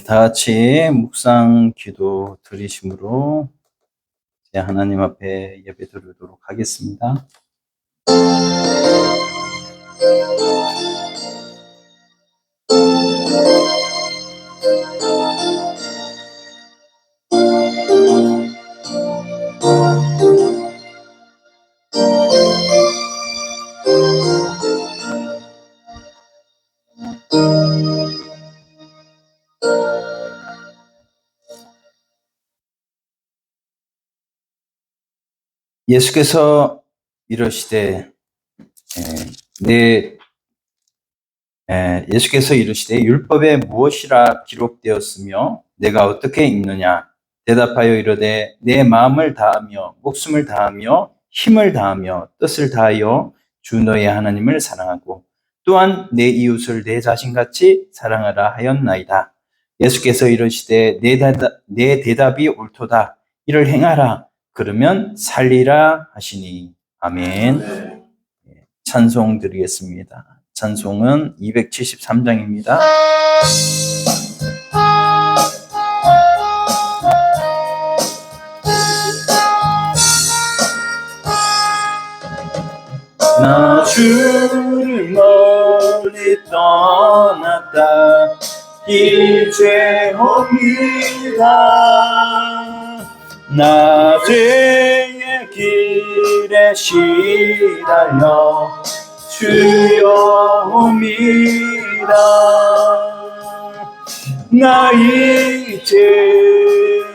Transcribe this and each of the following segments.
다 같이 묵상 기도 드리심으로 이제 하나님 앞에 예배 드리도록 하겠습니다. 예수께서 이르시되 예수께서 이르시되 율법에 무엇이라 기록되었으며 내가 어떻게 읽느냐 대답하여 이르되 내 마음을 다하며 목숨을 다하며 힘을 다하며 뜻을 다하여 주 너의 하나님을 사랑하고 또한 내 이웃을 내 자신같이 사랑하라 하였나이다. 예수께서 이르시되 내 대답이 옳도다. 이를 행하라. 그러면 살리라 하시니. 아멘. 찬송 드리겠습니다. 찬송은 273장입니다. 나 주를 멀리 떠났다 이제 옵니다. 나 죄의 길에 시달려 주여 옵니다. 나 이제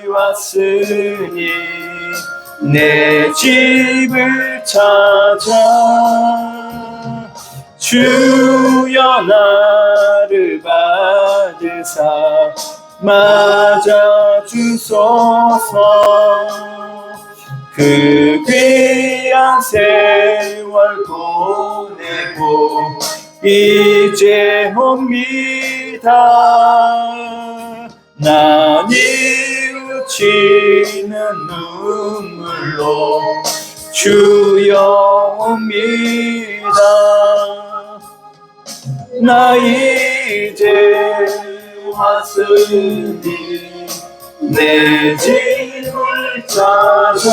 왔으니 내 집을 찾아 주여 나를 받으사 맞아주소서. 그 귀한 세월 보내고 이제 옵니다. 나 뉘우치는 눈물로 주여 옵니다. 나 이제 왔으니 내 집을 찾아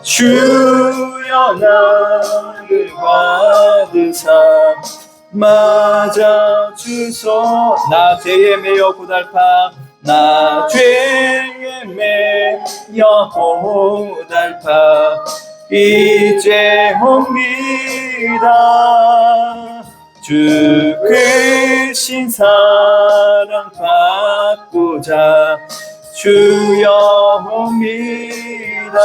주여 나를 받으사 맞아주소. 나 죄에 매여 고달파 나 죄에 매여 고달파 이제 옵니다. 주 크신 사랑 받고자 주여 옵니다.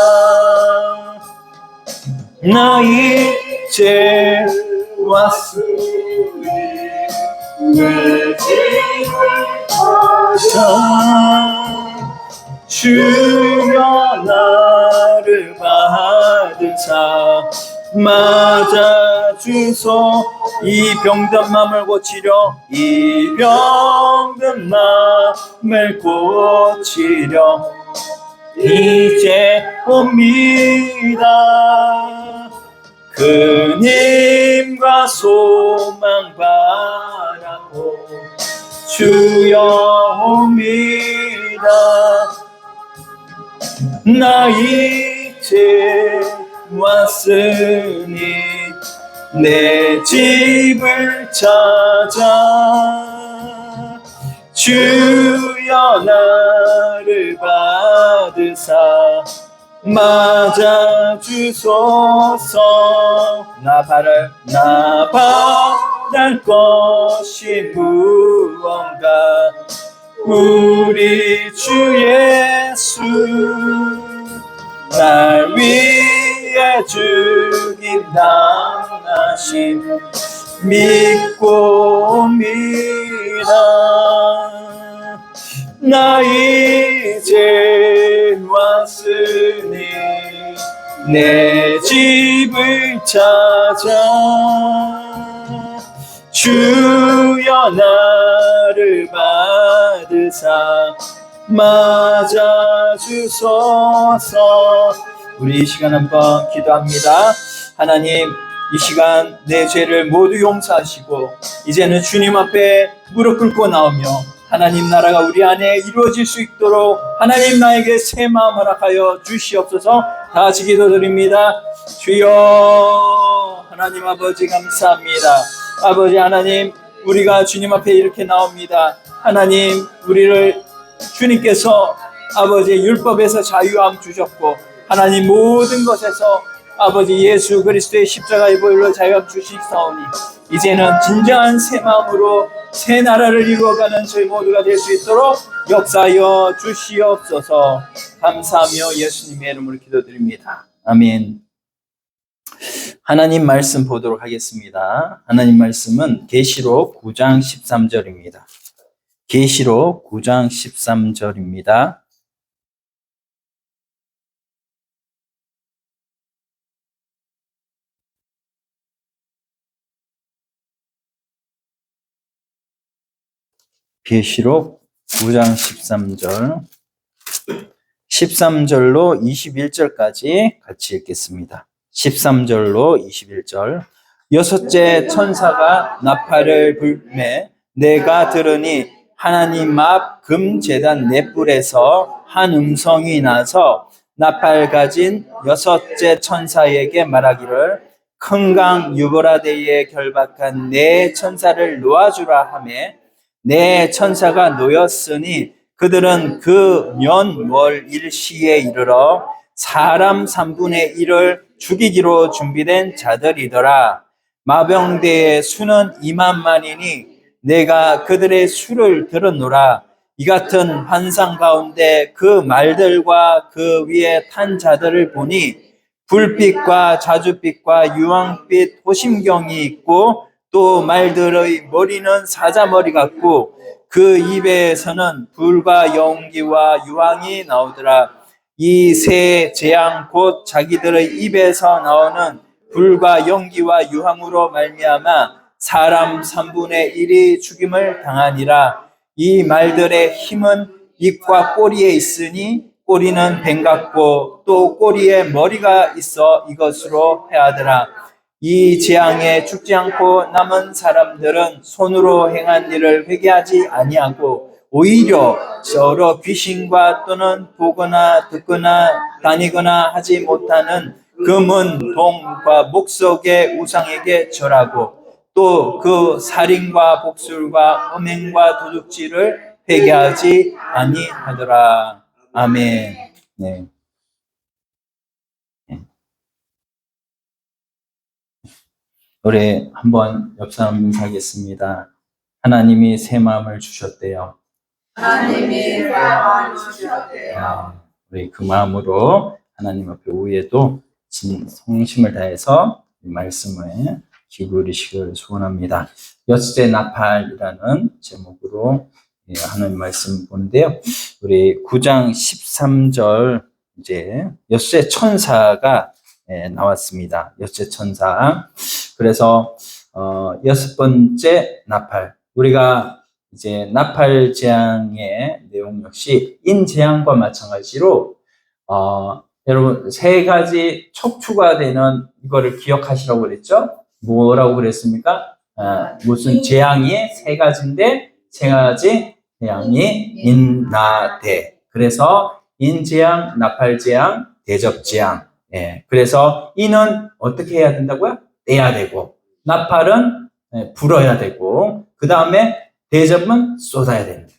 나 이제 왔으니 내 집을 찾아 주여 나를 받으사 맞아주소. 이 병든 맘을 고치려 이 병든 맘을 고치려 이제 옵니다. 그님과 소망 바라고 주여 옵니다. 나 이제 왔으니 내 집을 찾아 주여 나를 받으사 맞아주소서. 나 바랄 것이 무언가 우리 주 예수 날 위해 죽임 당하심 믿고 옵니다. 나 이제 왔으니 내 집을 찾아 주여 나를 받으사 맞아주소서. 우리 이 시간 한번 기도합니다. 하나님, 이 시간 내 죄를 모두 용서하시고 이제는 주님 앞에 무릎 꿇고 나오며 하나님 나라가 우리 안에 이루어질 수 있도록 하나님 나에게 새 마음 허락하여 주시옵소서. 다 같이 기도드립니다. 주여 하나님 아버지 감사합니다. 아버지 하나님 우리가 주님 앞에 이렇게 나옵니다. 하나님 우리를 주님께서 아버지 율법에서 자유함 주셨고 하나님 모든 것에서 아버지 예수 그리스도의 십자가의 보혈로 자유함 주시사오니 이제는 진정한 새 마음으로 새 나라를 이루어가는 저희 모두가 될 수 있도록 역사하여 주시옵소서. 감사하며 예수님의 이름으로 기도드립니다. 아멘. 하나님 말씀 보도록 하겠습니다. 하나님 말씀은 계시록 9장 13절입니다. 계시록 9장 13절입니다. 계시록 9장 13절 13절로 21절까지 같이 읽겠습니다. 13절로 21절 여섯째 천사가 나팔을 불매 내가 들으니 하나님 앞 금제단 넷불에서 한 음성이 나서 나팔 가진 여섯째 천사에게 말하기를 큰 강 유보라데에 결박한 네 천사를 놓아주라 하매 네 천사가 놓였으니 그들은 그 년월 일시에 이르러 사람 3분의 1을 죽이기로 준비된 자들이더라. 마병대의 수는 2만만이니 내가 그들의 수를 들었노라. 이 같은 환상 가운데 그 말들과 그 위에 탄 자들을 보니 불빛과 자줏빛과 유황빛 호심경이 있고 또 말들의 머리는 사자머리 같고 그 입에서는 불과 연기와 유황이 나오더라. 이 세 재앙 곧 자기들의 입에서 나오는 불과 연기와 유황으로 말미암아 사람 3분의 1이 죽임을 당하니라. 이 말들의 힘은 입과 꼬리에 있으니 꼬리는 뱀 같고 또 꼬리에 머리가 있어 이것으로 해하더라. 이 재앙에 죽지 않고 남은 사람들은 손으로 행한 일을 회개하지 아니하고 오히려 서로 귀신과 또는 보거나 듣거나 다니거나 하지 못하는 금은 동과 목석의 우상에게 절하고 또 그 살인과 복술과 음행과 도둑질을 회개하지 아니하더라. 아멘. 네. 우리 한번 옆 사람 인사하겠습니다. 하나님이 새 마음을 주셨대요. 하나님이 새 마음을 주셨대요. 우리 그 마음으로 하나님 앞에 오후에도 성심을 다해서 이 말씀을 기울이시길 소원합니다. 여섯째 나팔이라는 제목으로 하나님 말씀 보는데요. 우리 9장 13절 이제 여섯째 천사가 나왔습니다. 여섯째 천사. 그래서 여섯 번째 나팔. 우리가 이제 나팔 재앙의 내용 역시 인재앙과 마찬가지로 여러분 세 가지 척추가 되는 이거를 기억하시라고 그랬죠? 뭐라고 그랬습니까? 무슨 재앙이 세 가지인데 세 가지 재앙이 인나대. 그래서 인재앙, 나팔재앙, 대접재앙. 그래서 인은 어떻게 해야 된다고요? 떼야 되고, 나팔은 불어야 되고, 그 다음에 대접은 쏟아야 됩니다.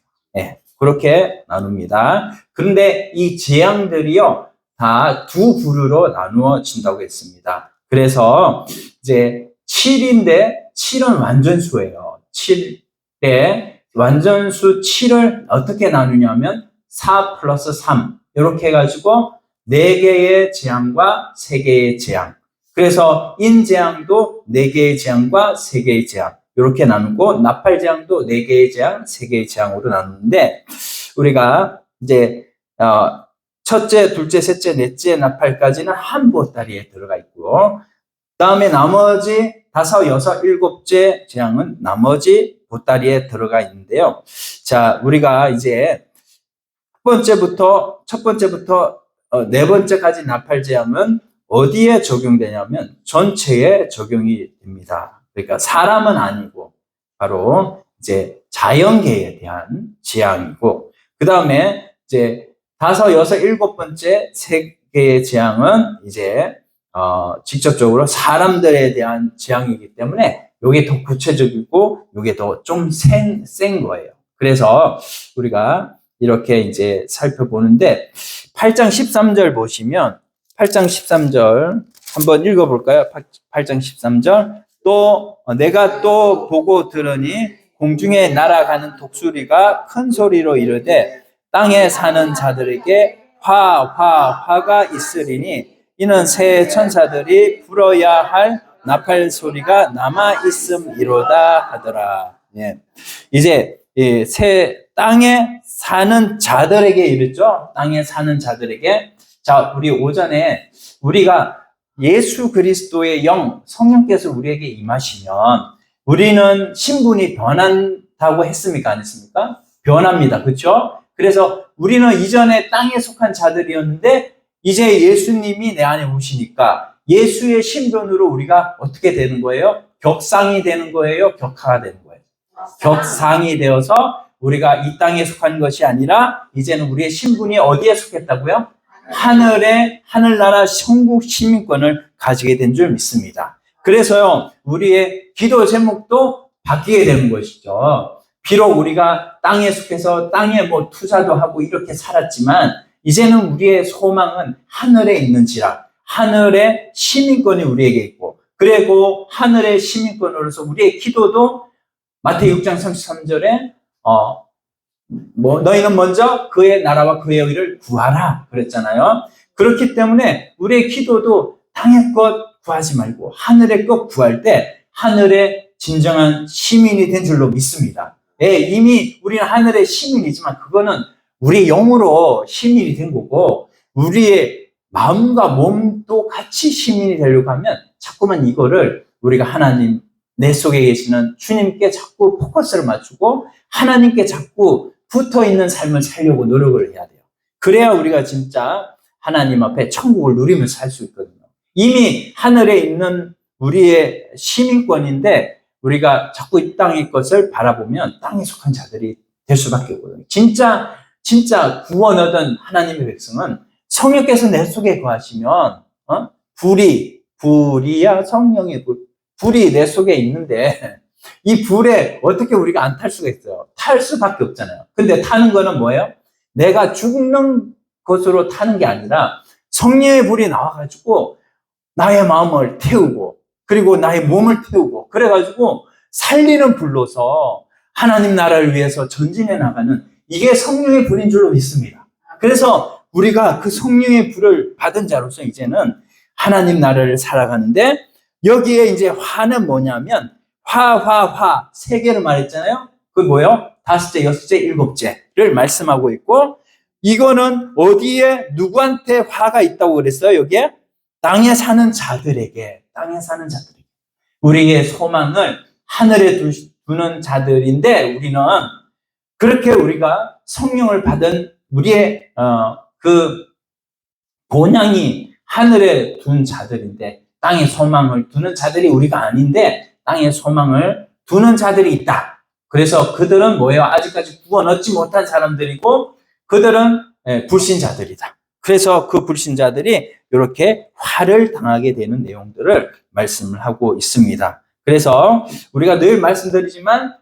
그렇게 나눕니다. 그런데 이 재앙들이요, 다 두 부류로 나누어진다고 했습니다. 그래서 이제 7인데 7은 완전수예요. 7에 완전수 7을 어떻게 나누냐면 4 플러스 3 이렇게 해가지고 4개의 재앙과 3개의 재앙. 그래서 인재앙도 4개의 재앙과 3개의 재앙 이렇게 나누고 나팔재앙도 4개의 재앙, 3개의 재앙으로 나누는데 우리가 이제 첫째, 둘째, 셋째, 넷째 나팔까지는 한 보따리에 들어가 있고요. 다음에 나머지 5, 6, 7째 재앙은 나머지 보따리에 들어가 있는데요. 자, 우리가 이제 첫 번째부터 네 번째까지 나팔 재앙은 어디에 적용되냐면 전체에 적용이 됩니다. 그러니까 사람은 아니고 바로 이제 자연계에 대한 재앙이고, 그 다음에 이제 5, 6, 7번째 세 개의 재앙은 이제 직접적으로 사람들에 대한 재앙이기 때문에 이게 더 구체적이고 이게 더 좀 센 거예요. 그래서 우리가 이렇게 이제 살펴보는데 8장 13절 보시면 8장 13절 한번 읽어볼까요? 8장 13절 또 내가 또 보고 들으니 공중에 날아가는 독수리가 큰 소리로 이르되 땅에 사는 자들에게 화가 있으리니 이는 새 천사들이 불어야 할 나팔 소리가 남아 있음이로다 하더라. 예. 이제 새 땅에 사는 자들에게 이르죠. 땅에 사는 자들에게. 자, 우리 오전에 우리가 예수 그리스도의 영, 성령께서 우리에게 임하시면 우리는 신분이 변한다고 했습니까? 안 했습니까? 변합니다. 그렇죠? 그래서 우리는 이전에 땅에 속한 자들이었는데 이제 예수님이 내 안에 오시니까 예수의 신분으로 우리가 어떻게 되는 거예요? 격상이 되는 거예요? 격하가 되는 거예요? 격상이 되어서 우리가 이 땅에 속한 것이 아니라 이제는 우리의 신분이 어디에 속했다고요? 하늘나라 천국 시민권을 가지게 된 줄 믿습니다. 그래서요, 우리의 기도 제목도 바뀌게 되는 것이죠. 비록 우리가 땅에 속해서 땅에 뭐 투자도 하고 이렇게 살았지만 이제는 우리의 소망은 하늘에 있는지라, 하늘의 시민권이 우리에게 있고, 그리고 하늘의 시민권으로서 우리의 기도도 마태복음 6장 33절에 너희는 먼저 그의 나라와 그의 의를 구하라 그랬잖아요. 그렇기 때문에 우리의 기도도 땅의 것 구하지 말고 하늘의 것 구할 때 하늘의 진정한 시민이 된 줄로 믿습니다. 예, 이미 우리는 하늘의 시민이지만 그거는 우리 영으로 시민이 된 거고, 우리의 마음과 몸도 같이 시민이 되려고 하면 자꾸만 이거를 우리가 하나님 내 속에 계시는 주님께 자꾸 포커스를 맞추고 하나님께 자꾸 붙어있는 삶을 살려고 노력을 해야 돼요. 그래야 우리가 진짜 하나님 앞에 천국을 누리면서 살 수 있거든요. 이미 하늘에 있는 우리의 시민권인데 우리가 자꾸 이 땅의 것을 바라보면 땅에 속한 자들이 될 수밖에 없거든요. 진짜 구원 얻은 하나님의 백성은 성령께서 내 속에 거하시면 불이야 성령의 불이 내 속에 있는데 이 불에 어떻게 우리가 안 탈 수가 있어요? 탈 수밖에 없잖아요. 근데 타는 거는 뭐예요? 내가 죽는 것으로 타는 게 아니라 성령의 불이 나와가지고 나의 마음을 태우고 그리고 나의 몸을 태우고 그래가지고 살리는 불로서 하나님 나라를 위해서 전진해 나가는, 이게 성령의 불인 줄로 믿습니다. 그래서 우리가 그 성령의 불을 받은 자로서 이제는 하나님 나라를 살아가는데, 여기에 이제 화는 뭐냐면 화 세 개를 말했잖아요. 그게 뭐예요? 5째, 6째, 7째를 말씀하고 있고, 이거는 어디에 누구한테 화가 있다고 그랬어요? 여기에 땅에 사는 자들에게, 우리의 소망을 하늘에 두는 자들인데, 우리는 그렇게 우리가 성령을 받은 우리의 그 본향이 하늘에 둔 자들인데, 땅에 소망을 두는 자들이 우리가 아닌데 땅에 소망을 두는 자들이 있다. 그래서 그들은 뭐예요? 아직까지 구원 얻지 못한 사람들이고 그들은 불신자들이다. 그래서 그 불신자들이 이렇게 화를 당하게 되는 내용들을 말씀을 하고 있습니다. 그래서 우리가 늘 말씀드리지만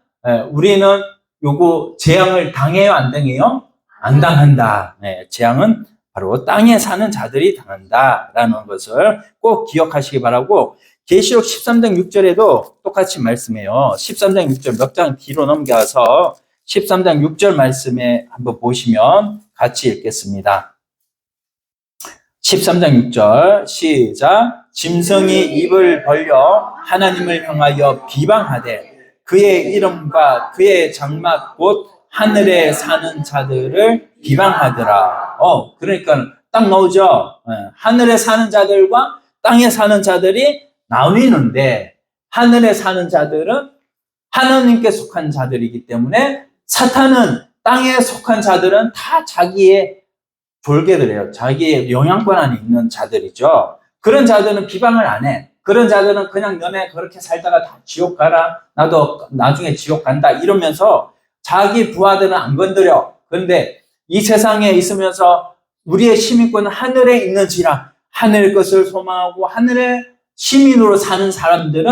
우리는 요거 재앙을 당해요, 안 당해요? 안 당한다. 재앙은 바로 땅에 사는 자들이 당한다라는 것을 꼭 기억하시기 바라고, 계시록 13장 6절에도 똑같이 말씀해요. 13장 6절 몇 장 뒤로 넘겨서 13장 6절 말씀에 한번 보시면 같이 읽겠습니다. 13장 6절 시작. 짐승이 입을 벌려 하나님을 향하여 비방하되 그의 이름과 그의 장막 곧 하늘에 사는 자들을 비방하더라. 그러니까 딱 나오죠. 하늘에 사는 자들과 땅에 사는 자들이 나뉘는데, 하늘에 사는 자들은 하나님께 속한 자들이기 때문에 사탄은 땅에 속한 자들은 다 자기의 졸개들이에요. 자기의 영향권 안에 있는 자들이죠. 그런 자들은 비방을 안 해. 그런 자들은 그냥 너네 그렇게 살다가 다 지옥 가라. 나도 나중에 지옥 간다. 이러면서 자기 부하들은 안 건드려. 그런데 이 세상에 있으면서 우리의 시민권은 하늘에 있는지라 하늘 것을 소망하고 하늘의 시민으로 사는 사람들은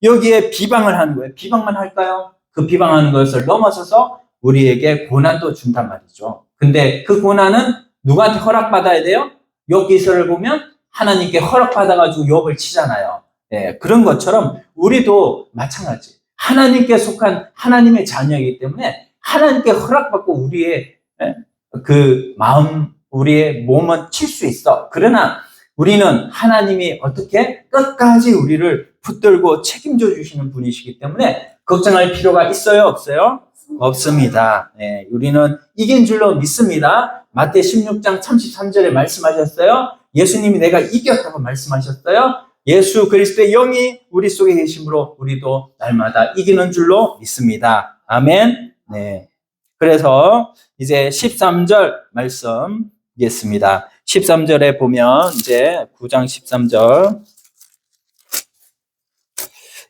여기에 비방을 하는 거예요. 비방만 할까요? 그 비방하는 것을 넘어서서 우리에게 고난도 준단 말이죠. 근데 그 고난은 누구한테 허락받아야 돼요? 욥 기서를 보면 하나님께 허락받아가지고 욥을 치잖아요. 예, 그런 것처럼 우리도 마찬가지. 하나님께 속한 하나님의 자녀이기 때문에 하나님께 허락받고 우리의 그 마음, 우리의 몸은 칠 수 있어. 그러나 우리는 하나님이 어떻게 끝까지 우리를 붙들고 책임져 주시는 분이시기 때문에 걱정할 필요가 있어요? 없어요? 없습니다. 네, 우리는 이긴 줄로 믿습니다. 마태 16장 33절에 말씀하셨어요. 예수님이 내가 이겼다고 말씀하셨어요. 예수 그리스도의 영이 우리 속에 계심으로 우리도 날마다 이기는 줄로 믿습니다. 아멘. 네. 그래서 이제 13절 말씀 보겠습니다. 13절에 보면 이제 9장 13절.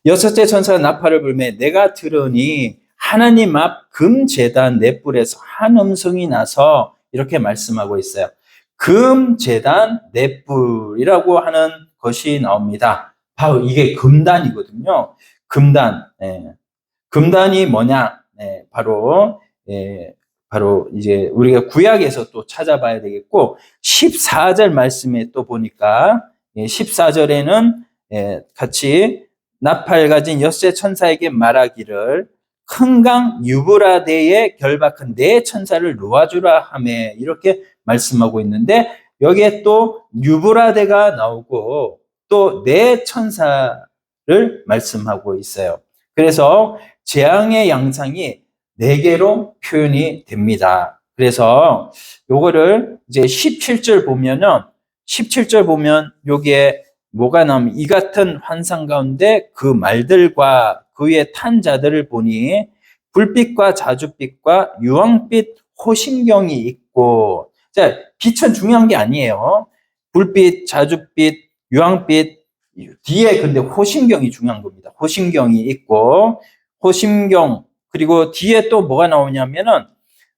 여섯째 천사가 나팔을 불매 내가 들으니 하나님 앞 금제단 넷불에서 한 음성이 나서 이렇게 말씀하고 있어요. 금제단 넷불이라고 하는 것이 나옵니다. 바로 이게 금단이거든요. 금단. 금단이 뭐냐? 바로 이제 우리가 구약에서 또 찾아봐야 되겠고 14절 말씀에 또 보니까 14절에는 같이 나팔 가진 여섯째 천사에게 말하기를 큰 강 유브라데에 결박한 네 천사를 놓아주라 하매 이렇게 말씀하고 있는데 여기에 또 유브라데가 나오고 또 네 천사를 말씀하고 있어요. 그래서 재앙의 양상이 네 개로 표현이 됩니다. 그래서 요거를 이제 17절 보면 여기에 뭐가 나오면 이 같은 환상 가운데 그 말들과 그 위에 탄 자들을 보니 불빛과 자줏빛과 유황빛 호심경이 있고, 자, 빛은 중요한 게 아니에요. 불빛, 자줏빛, 유황빛 뒤에 근데 호심경이 중요한 겁니다. 호심경이 있고 호심경 그리고 뒤에 또 뭐가 나오냐면은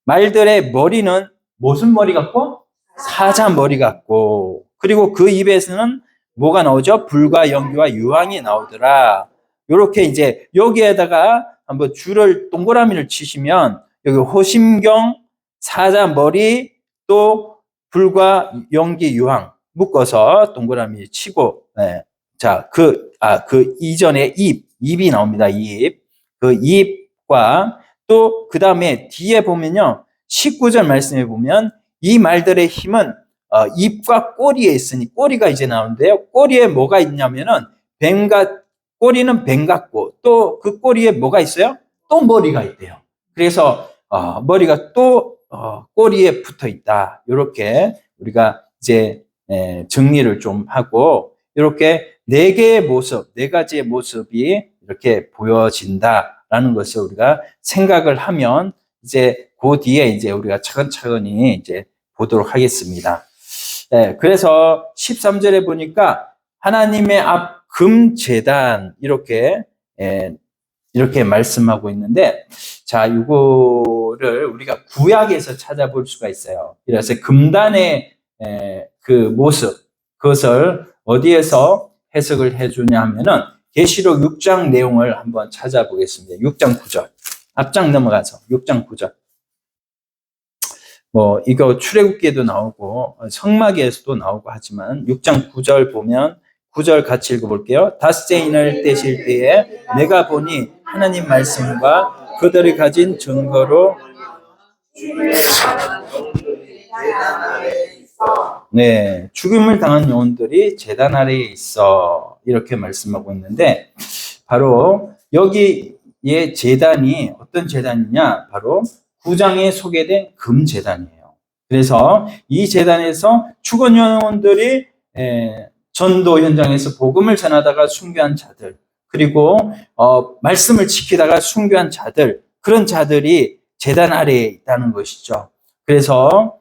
말들의 머리는 무슨 머리 같고? 사자 머리 같고 그리고 그 입에서는 뭐가 나오죠? 불과 연기와 유황이 나오더라. 요렇게 이제 여기에다가 한번 줄을 동그라미를 치시면 여기 호심경, 사자 머리, 또 불과 연기, 유황 묶어서 동그라미 치고, 자, 그 이전에 입이 나옵니다. 그 입과 또 그 다음에 뒤에 보면요. 19절 말씀에 보면 이 말들의 힘은 입과 꼬리에 있으니 꼬리가 이제 나오는데요. 꼬리에 뭐가 있냐면은 꼬리는 뱀 같고 또 그 꼬리에 뭐가 있어요? 또 머리가 있대요. 그래서 머리가 또 꼬리에 붙어 있다. 이렇게 우리가 이제 정리를 좀 하고 이렇게 네 개의 모습, 네 가지의 모습이 이렇게 보여진다라는 것을 우리가 생각을 하면 이제 그 뒤에 이제 우리가 차근차근히 이제 보도록 하겠습니다. 그래서 13절에 보니까 하나님의 앞 금제단 이렇게 말씀하고 있는데 자, 이거를 우리가 구약에서 찾아볼 수가 있어요. 그래서 금단의 그 모습 그것을 어디에서 해석을 해주냐 하면은 계시록 6장 내용을 한번 찾아보겠습니다. 6장 9절. 앞장 넘어가서 6장 9절. 이거 출애굽기에도 나오고 성막에서도 나오고 하지만 6장 9절 보면 9절 같이 읽어볼게요. 닷새 인을 떼실 때에 내가 보니 하나님 말씀과 그들이 가진 증거로 죽임을 당한 영혼들이 제단 아래에 있어 이렇게 말씀하고 있는데 바로 여기의 제단이 어떤 제단이냐 바로 9장에 소개된 금제단이에요. 그래서 이 제단에서 죽은 영혼들이 전도 현장에서 복음을 전하다가 순교한 자들 그리고 말씀을 지키다가 순교한 자들 그런 자들이 제단 아래에 있다는 것이죠. 그래서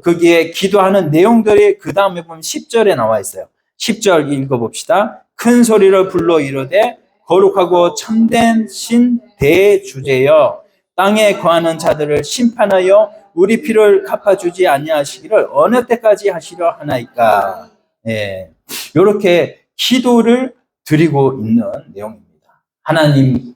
거기에 기도하는 내용들이 그 다음에 보면 10절에 나와 있어요. 10절 읽어봅시다. 큰 소리로 불러 이르되 거룩하고 참된 신 대주제여 땅에 거하는 자들을 심판하여 우리 피를 갚아주지 아니하시기를 어느 때까지 하시려 하나이까. 예, 이렇게 기도를 드리고 있는 내용입니다. 하나님의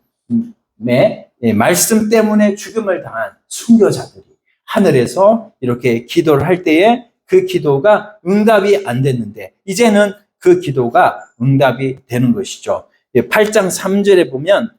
말씀 때문에 죽음을 당한 순교자들이 하늘에서 이렇게 기도를 할 때에 그 기도가 응답이 안 됐는데 이제는 그 기도가 응답이 되는 것이죠. 8장 3절에 보면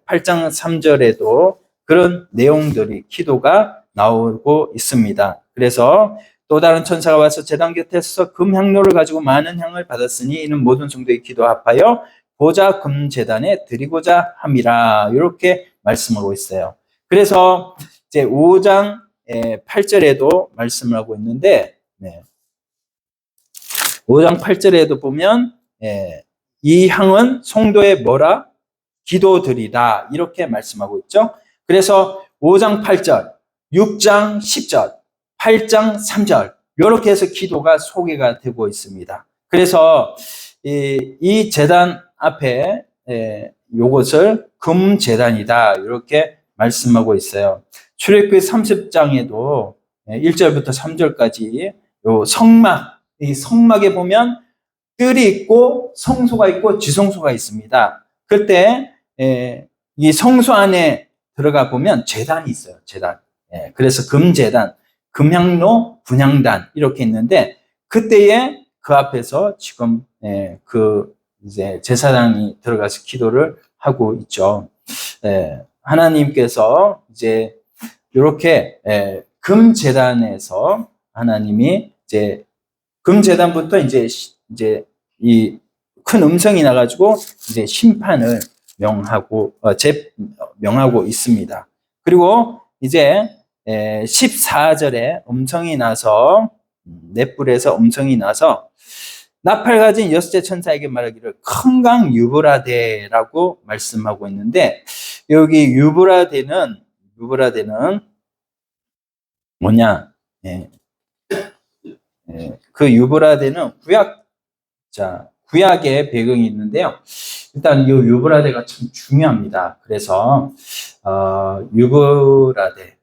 8장 3절에도 그런 내용들이 기도가 나오고 있습니다. 그래서 또 다른 천사가 와서 제단 곁에 서서 금향로를 가지고 많은 향을 받았으니 이는 모든 성도의 기도 합하여 보좌 금제단에 드리고자 함이라. 이렇게 말씀하고 있어요. 그래서 이제 5장 8절에도 말씀을 하고 있는데 5장 8절에도 보면 이 향은 성도의 뭐라? 기도들이다. 이렇게 말씀하고 있죠. 그래서 5장 8절, 6장 10절, 8장 3절 이렇게 해서 기도가 소개가 되고 있습니다. 그래서 이 제단 앞에 요것을 금제단이다. 이렇게 말씀하고 있어요. 출애굽기 30장에도 1절부터 3절까지 요 성막, 이 성막에 보면 뜰이 있고 성소가 있고 지성소가 있습니다. 그때 이 성소 안에 들어가 보면 제단이 있어요. 제단. 그래서 금제단, 금향로, 분향단 이렇게 있는데 그때에 그 앞에서 지금 그 이제 제사장이 들어가서 기도를 하고 있죠. 하나님께서 이제 이렇게 금제단에서 하나님이 이제 금제단부터 이제 이 큰 음성이 나가지고 이제 심판을 명하고 있습니다. 그리고 이제 14절에 음성이 나서 넷불에서 음성이 나서 나팔 가진 여섯째 천사에게 말하기를 큰 강 유브라데라고 말씀하고 있는데 여기 유브라데는 뭐냐? 그 유브라데는 구약의 배경이 있는데요. 일단 이 유브라데가 참 중요합니다. 그래서 유브라데.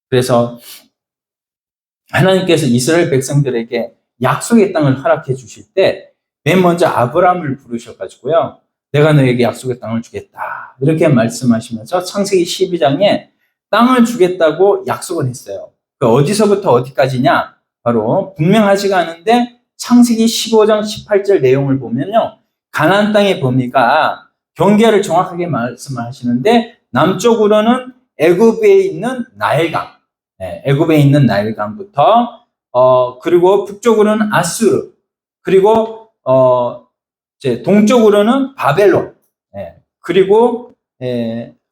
그래서 하나님께서 이스라엘 백성들에게 약속의 땅을 허락해 주실 때 맨 먼저 아브라함을 부르셔가지고요. 내가 너에게 약속의 땅을 주겠다. 이렇게 말씀하시면서 창세기 12장에 땅을 주겠다고 약속을 했어요. 어디서부터 어디까지냐? 바로 분명하지가 않은데 창세기 15장 18절 내용을 보면요. 가나안 땅의 범위가 경계를 정확하게 말씀을 하시는데 남쪽으로는 애굽에 있는 나일강, 애굽에 있는 나일강부터 그리고 북쪽으로는 아수르, 그리고 이제 동쪽으로는 바벨론, 그리고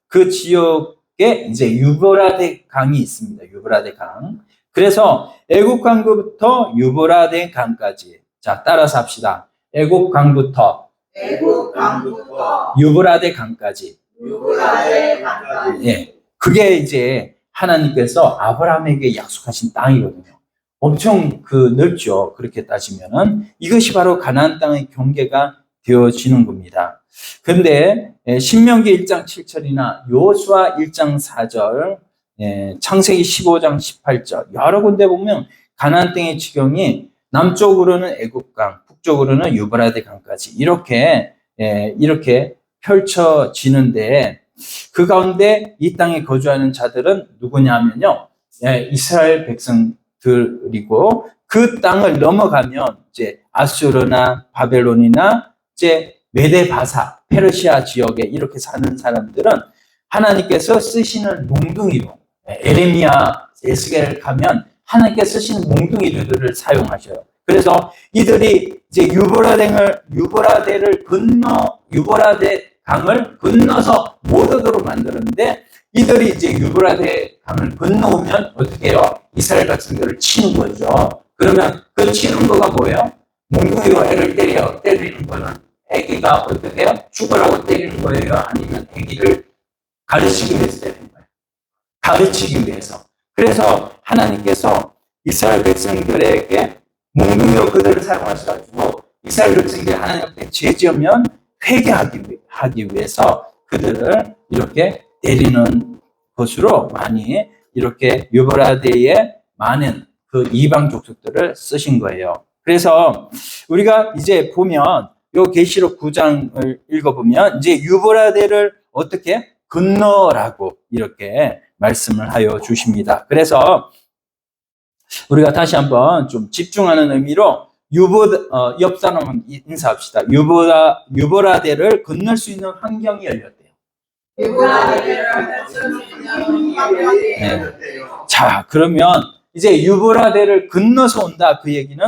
그 지역에 이제 유브라데 강이 있습니다. 유브라데 강. 그래서 애굽 강부터 유브라데 강까지. 자, 따라서 합시다. 애굽 강부터 유브라데 강까지. 예. 그게 이제 하나님께서 아브라함에게 약속하신 땅이거든요. 엄청 넓죠. 그렇게 따지면은 이것이 바로 가나안 땅의 경계가 되어지는 겁니다. 그런데 신명기 1장 7절이나 여호수아 1장 4절, 창세기 15장 18절 여러 군데 보면 가나안 땅의 지경이 남쪽으로는 애굽강, 북쪽으로는 유브라데 강까지 이렇게 펼쳐지는데 그 가운데 이 땅에 거주하는 자들은 누구냐면요, 이스라엘 백성들이고 그 땅을 넘어가면 이제 아수르나 바벨론이나 이제 메데바사, 페르시아 지역에 이렇게 사는 사람들은 하나님께서 쓰시는 몽둥이로 에레미야, 에스겔을 가면 하나님께 쓰시는 몽둥이들을 사용하셔요. 그래서 이들이 이제 유브라데를 건너 유브라데 강을 건너서 못 오도록 만드는데 이들이 이제 유브라데 강을 건너오면 어떻게 해요? 이스라엘 백성들을 치는 거죠. 그러면 그 치는 거가 뭐예요? 몽둥이로 애를 때리는 거는 애기가 어떻게 해요? 죽으라고 때리는 거예요? 아니면 애기를 가르치기 위해서 때리는 거예요? 가르치기 위해서. 그래서 하나님께서 이스라엘 백성들에게 몽둥이로 그들을 사용하셔가지고 이스라엘 백성들이 하나님 앞에 죄 지으면 회개하기 위해서 그들을 이렇게 때리는 것으로 많이 이렇게 유브라데에 많은 그 이방 족속들을 쓰신 거예요. 그래서 우리가 이제 보면 요 계시록 9장을 읽어보면 이제 유브라데를 어떻게 건너라고 이렇게 말씀을 하여 주십니다. 그래서 우리가 다시 한번 좀 집중하는 의미로 옆 사람 인사합시다. 유브라데를 건널 수 있는 환경이 열렸대요. 네. 자, 그러면 이제 유브라데를 건너서 온다. 그 얘기는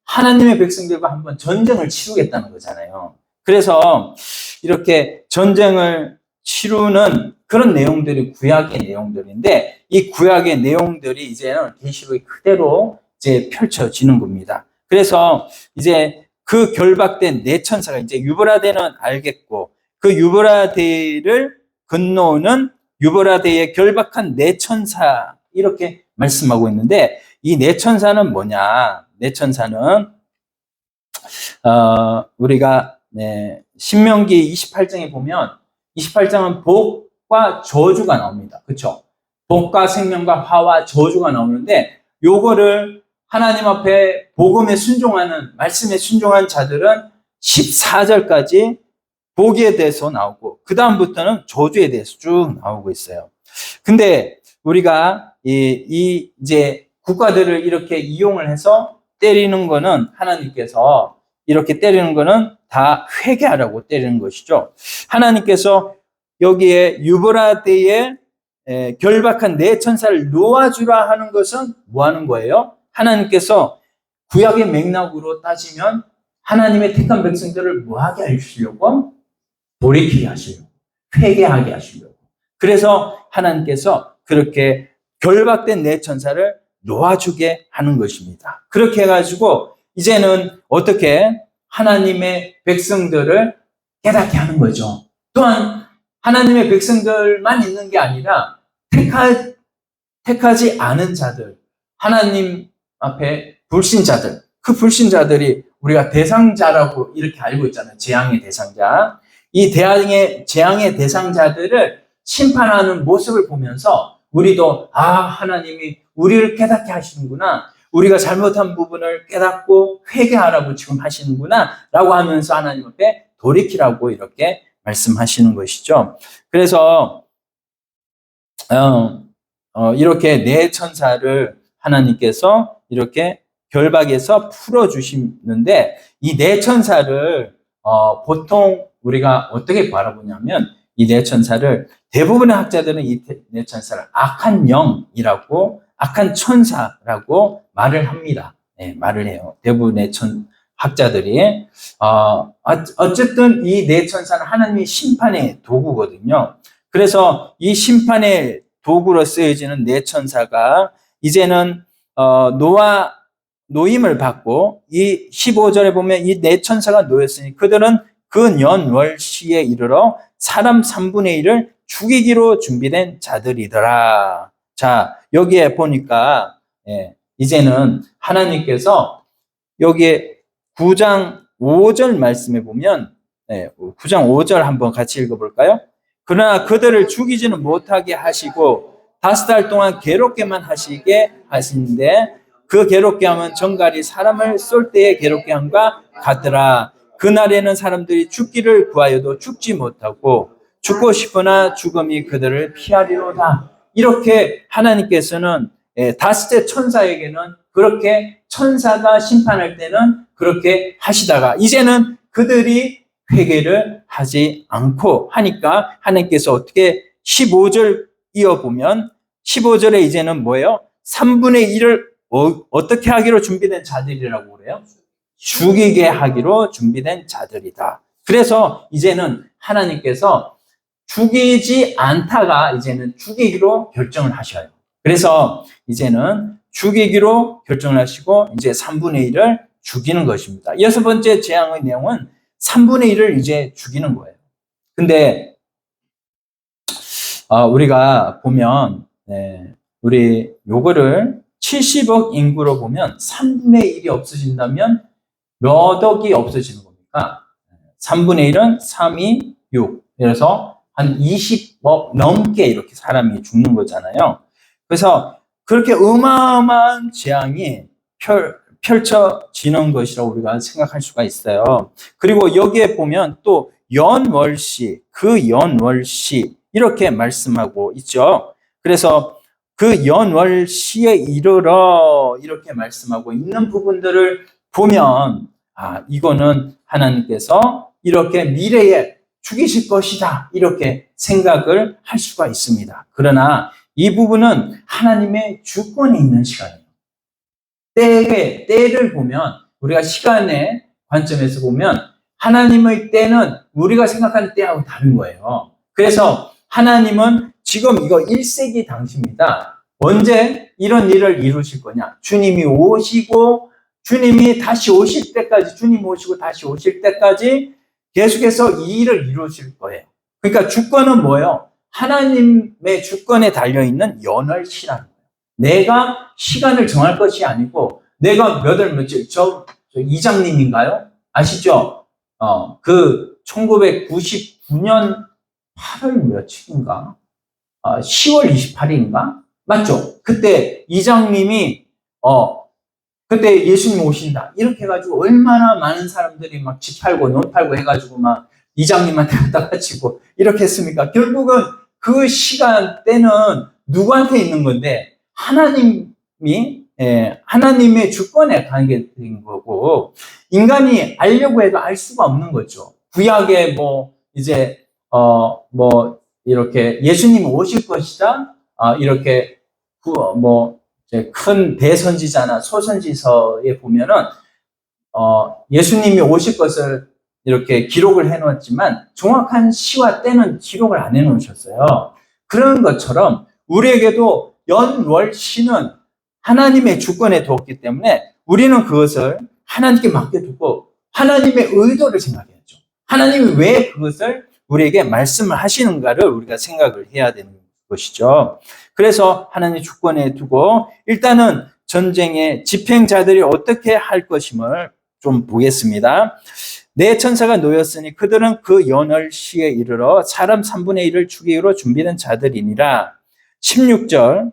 하나님의 백성들과 한번 전쟁을 치르겠다는 거잖아요. 그래서 이렇게 전쟁을 치르는 그런 내용들이 구약의 내용들인데 이 구약의 내용들이 이제는 계시록이 그대로 이제 펼쳐지는 겁니다. 그래서 이제 그 결박된 네 천사가 이제 유브라데는 알겠고 그 유브라데를 건너오는 유브라데에 결박한 네 천사 이렇게 말씀하고 있는데 이 네 천사는 뭐냐? 네 천사는 우리가 신명기 28장에 보면 28장은 복과 저주가 나옵니다. 그렇죠? 복과 생명과 화와 저주가 나오는데 요거를 하나님 앞에 복음에 순종하는 말씀에 순종한 자들은 14절까지 복에 대해서 나오고 그 다음부터는 저주에 대해서 쭉 나오고 있어요. 근데 우리가 이제 국가들을 이렇게 이용을 해서 때리는 거는 하나님께서 이렇게 때리는 거는 다 회개하라고 때리는 것이죠. 하나님께서 여기에 유브라데에 결박한 네 천사를 놓아주라 하는 것은 뭐 하는 거예요? 하나님께서 구약의 맥락으로 따지면 하나님의 택한 백성들을 뭐 하게 하시려고? 돌이키게 하시려고, 회개하게 하시려고. 그래서 하나님께서 그렇게 결박된 네 천사를 놓아주게 하는 것입니다. 그렇게 해가지고 이제는 어떻게 하나님의 백성들을 깨닫게 하는 거죠. 또한 하나님의 백성들만 있는 게 아니라 택하지 않은 자들, 하나님 앞에 불신자들, 그 불신자들이 우리가 대상자라고 이렇게 알고 있잖아요. 재앙의 대상자. 이 재앙의 대상자들을 심판하는 모습을 보면서 우리도 하나님이 우리를 깨닫게 하시는구나. 우리가 잘못한 부분을 깨닫고 회개하라고 지금 하시는구나 라고 하면서 하나님 앞에 돌이키라고 이렇게 말씀하시는 것이죠. 그래서 이렇게 네 천사를 하나님께서 이렇게 결박에서 풀어주시는데 이 네 천사를 보통 우리가 어떻게 바라보냐면 이 네 천사를 대부분의 학자들은 이 네 천사를 악한 영이라고 악한 천사라고 말을 합니다. 네, 말을 해요. 대부분의 학자들이 어쨌든 이 네 천사는 하나님의 심판의 도구거든요. 그래서 이 심판의 도구로 쓰여지는 네 천사가 이제는 노임을 받고 이 15절에 보면 이 네 천사가 놓였으니 그들은 그 연월시에 이르러 사람 3분의 1을 죽이기로 준비된 자들이더라. 자, 여기에 보니까 이제는 하나님께서 여기에 9장 5절 말씀에 보면 9장 5절 한번 같이 읽어볼까요? 그러나 그들을 죽이지는 못하게 하시고 5달 동안 괴롭게만 하시게 하시는데 그 괴롭게 함은 정갈이 사람을 쏠 때의 괴롭게 함과 같더라. 그날에는 사람들이 죽기를 구하여도 죽지 못하고 죽고 싶으나 죽음이 그들을 피하리로다. 이렇게 하나님께서는 다섯째 천사에게는 그렇게 천사가 심판할 때는 그렇게 하시다가 이제는 그들이 회개를 하지 않고 하니까 하나님께서 어떻게 15절 이어보면 15절에 이제는 뭐예요? 3분의 1을 어떻게 하기로 준비된 자들이라고 그래요? 죽이게 하기로 준비된 자들이다. 그래서 이제는 하나님께서 죽이지 않다가 이제는 죽이기로 결정을 하셔요. 그래서 이제는 죽이기로 결정을 하시고 이제 3분의 1을 죽이는 것입니다. 6번째 재앙의 내용은 3분의 1을 이제 죽이는 거예요. 근데 우리가 보면 우리 요거를 70억 인구로 보면 3분의 1이 없어진다면 몇 억이 없어지는 겁니까? 3분의 1은 3, 2, 6. 그래서 한 20억 넘게 이렇게 사람이 죽는 거잖아요. 그래서 그렇게 어마어마한 재앙이 펼쳐지는 것이라고 우리가 생각할 수가 있어요. 그리고 여기에 보면 또 연월시, 그 연월시 이렇게 말씀하고 있죠. 그래서 그 연월시에 이르러 이렇게 말씀하고 있는 부분들을 보면 이거는 하나님께서 이렇게 미래에 죽이실 것이다 이렇게 생각을 할 수가 있습니다. 그러나 이 부분은 하나님의 주권에 있는 시간이에요. 때를 보면 우리가 시간의 관점에서 보면 하나님의 때는 우리가 생각하는 때하고 다른 거예요. 그래서 하나님은 지금 이거 1세기 당시입니다. 언제 이런 일을 이루실 거냐? 주님이 오시고 주님이 다시 오실 때까지, 주님 오시고 다시 오실 때까지 계속해서 이 일을 이루실 거예요. 그러니까 주권은 뭐예요? 하나님의 주권에 달려있는 연월시라는 거예요. 내가 시간을 정할 것이 아니고 내가 몇 월 며칠, 저 이장님인가요? 아시죠? 그 1999년 8월 며칠인가? 10월 28일인가? 맞죠? 그때 이장님이 그때 예수님 오신다 이렇게 해가지고 얼마나 많은 사람들이 막 집 팔고 논 팔고 해가지고 막 이장님한테 갖다 바치고 이렇게 했습니까? 결국은 그 시간대는 누구한테 있는 건데 하나님의 주권에 관계된 거고 인간이 알려고 해도 알 수가 없는 거죠. 구약에 이제 이렇게 예수님이 오실 것이다 이렇게 이제 큰 대선지자나 소선지서에 보면은 예수님이 오실 것을 이렇게 기록을 해놓았지만 정확한 시와 때는 기록을 안 해놓으셨어요. 그런 것처럼 우리에게도 연월시는 하나님의 주권에 두었기 때문에 우리는 그것을 하나님께 맡겨두고 하나님의 의도를 생각해야죠. 하나님이 왜 그것을 우리에게 말씀을 하시는가를 우리가 생각을 해야 되는 것이죠. 그래서 하나님의 주권에 두고 일단은 전쟁의 집행자들이 어떻게 할 것임을 좀 보겠습니다. 내 천사가 놓였으니 그들은 그 연월시에 이르러 사람 3분의 1을 죽이기로 준비된 자들이니라. 16절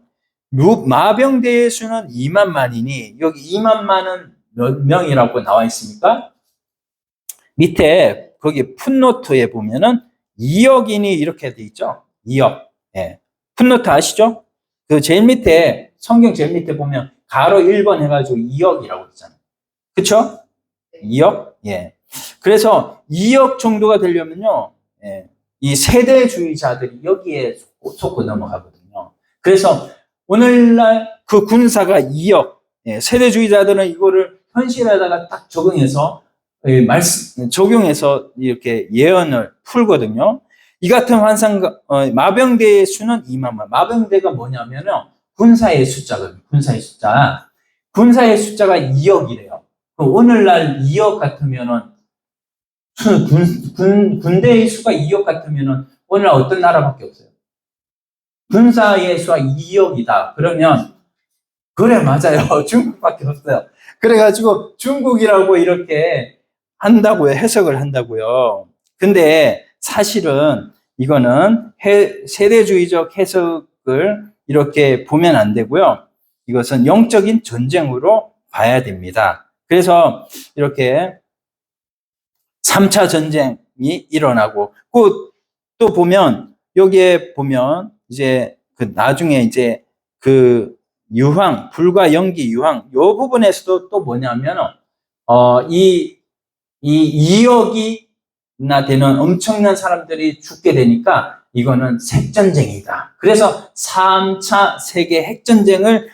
마병대의 수는 2만만이니 여기 2만만은 몇 명이라고 나와 있습니까? 밑에 거기 풋노트에 보면은 2억인이 이렇게 돼 있죠. 2억. 예. 풋노트 아시죠? 그 제일 밑에 성경 제일 밑에 보면 가로 1번 해가지고 2억이라고 있잖아요. 그쵸? 2억? 예. 그래서 2억 정도가 되려면요, 이 세대주의자들이 여기에 속고 넘어가거든요. 그래서 오늘날 그 군사가 2억, 세대주의자들은 이거를 현실에다가 딱 적용해서 이렇게 예언을 풀거든요. 이 같은 환상, 마병대의 수는 2만만. 마병대가 뭐냐면요, 군사의 숫자거든요. 군사의 숫자가 2억이래요. 오늘날 2억 같으면은 군대의 수가 2억 같으면은 오늘날 어떤 나라밖에 없어요. 군사의 수가 2억이다. 그러면 그래 맞아요. 중국밖에 없어요. 그래가지고 중국이라고 이렇게 한다고요. 해석을 한다고요. 근데 사실은 이거는 세대주의적 해석을 이렇게 보면 안 되고요. 이것은 영적인 전쟁으로 봐야 됩니다. 그래서 이렇게 3차 전쟁이 일어나고 또 보면 여기에 보면 이제 그 나중에 이제 그 유황 불과 연기 유황 요 부분에서도 또 뭐냐면 이 2억이나 되는 엄청난 사람들이 죽게 되니까 이거는 핵전쟁이다. 그래서 3차 세계 핵전쟁을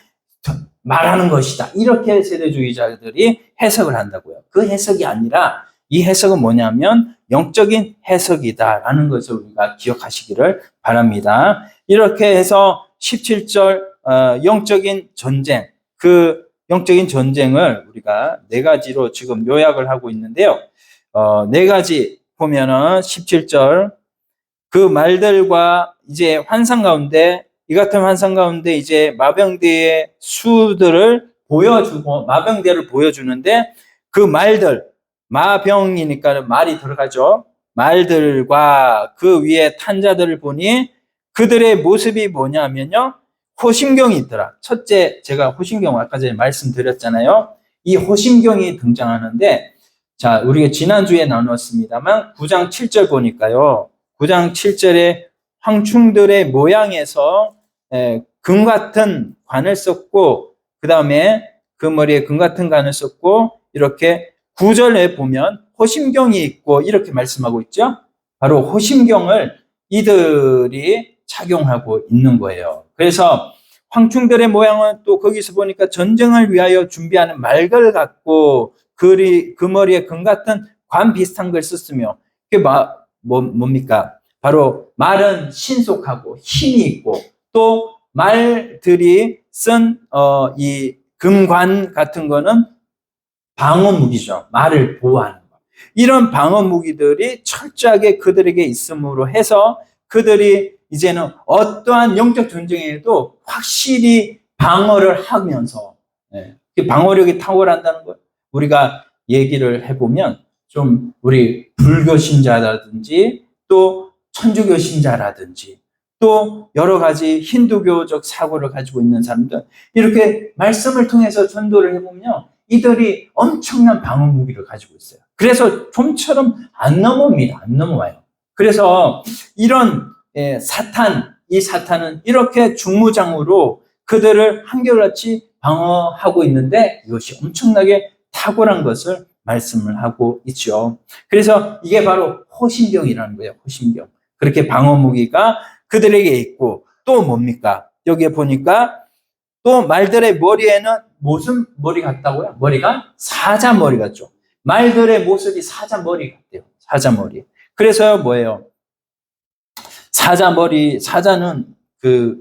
말하는 것이다. 이렇게 세대주의자들이 해석을 한다고요. 그 해석이 아니라 이 해석은 뭐냐면 영적인 해석이다라는 것을 우리가 기억하시기를 바랍니다. 이렇게 해서 17절 영적인 전쟁, 그 영적인 전쟁을 우리가 네 가지로 지금 요약을 하고 있는데요. 네 가지 보면은 17절 그 말들과 이제 환상 가운데 이 같은 환상 가운데 이제 마병대의 수들을 보여주고 마병대를 보여주는데 그 말들, 마병이니까 말이 들어가죠. 말들과 그 위에 탄 자들을 보니 그들의 모습이 뭐냐면요. 호심경이 있더라. 첫째, 제가 호심경 아까 전에 말씀드렸잖아요. 이 호심경이 등장하는데, 자, 우리가 지난주에 나눴습니다만 9장 7절 보니까요. 9장 7절에 황충들의 모양에서 금 같은 관을 썼고, 그 다음에 그 머리에 금 같은 관을 썼고, 이렇게 9절에 보면 호심경이 있고 이렇게 말씀하고 있죠. 바로 호심경을 이들이 착용하고 있는 거예요. 그래서 황충들의 모양은 또 거기서 보니까 전쟁을 위하여 준비하는 말걸 같고 그 머리에 금 같은 관 비슷한 걸 썼으며, 그게 뭡니까? 바로 말은 신속하고 힘이 있고, 또 말들이 쓴 이 금관 같은 거는 방어 무기죠. 말을 보호하는 거. 이런 방어 무기들이 철저하게 그들에게 있음으로 해서 그들이 이제는 어떠한 영적 전쟁에도 확실히 방어를 하면서, 방어력이 탁월한다는 거. 우리가 얘기를 해보면 좀 우리 불교 신자라든지 또 천주교 신자라든지 또 여러 가지 힌두교적 사고를 가지고 있는 사람들, 이렇게 말씀을 통해서 전도를 해보면 이들이 엄청난 방어 무기를 가지고 있어요. 그래서 좀처럼 안 넘어옵니다. 안 넘어와요. 그래서 이런 이 사탄은 이렇게 중무장으로 그들을 한결같이 방어하고 있는데 이것이 엄청나게 탁월한 것을 말씀을 하고 있죠. 그래서 이게 바로 호심경이라는 거예요. 호심경. 그렇게 방어 무기가 그들에게 있고, 또 뭡니까? 여기에 보니까 또 말들의 머리에는 무슨 머리 같다고요? 머리가 사자 머리 같죠. 말들의 모습이 사자 머리 같대요. 사자 머리. 그래서 뭐예요? 사자는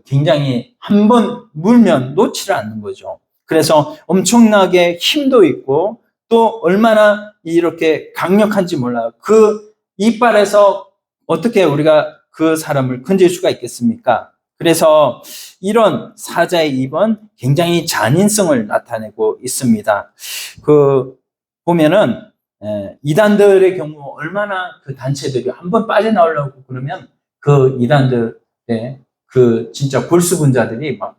굉장히 한번 물면 놓지를 않는 거죠. 그래서 엄청나게 힘도 있고 또 얼마나 이렇게 강력한지 몰라요. 그 이빨에서 어떻게 우리가 그 사람을 건질 수가 있겠습니까? 그래서 이런 사자의 입은 굉장히 잔인성을 나타내고 있습니다. 보면은 이단들의 경우 얼마나 그 단체들이 한번 빠져나오려고 그러면 그 이단들의 진짜 골수분자들이 막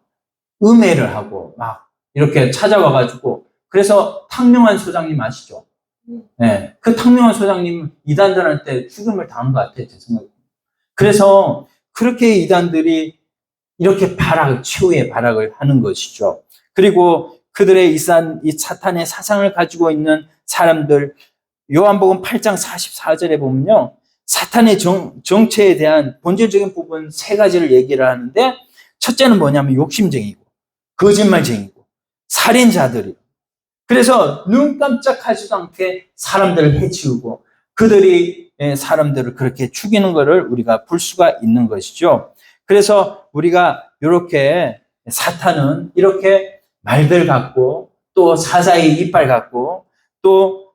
음해를 하고 막 이렇게 찾아와가지고, 그래서 탕명환 소장님 아시죠? 그 탕명환 소장님 이단들한테 죽음을 당한 것 같아요, 제 생각에. 그래서 그렇게 이단들이 이렇게 최후의 발악을 하는 것이죠. 그리고 그들의 이 사탄의 사상을 가지고 있는 사람들, 요한복음 8장 44절에 보면요, 사탄의 정체에 대한 본질적인 부분 세 가지를 얘기를 하는데, 첫째는 뭐냐면 욕심쟁이고 거짓말쟁이고 살인자들이에요. 그래서 눈 깜짝하지도 않게 사람들을 해치우고 그들이 사람들을 그렇게 죽이는 것을 우리가 볼 수가 있는 것이죠. 그래서 우리가 이렇게 사탄은 이렇게 말들 같고 또 사자의 이빨 같고 또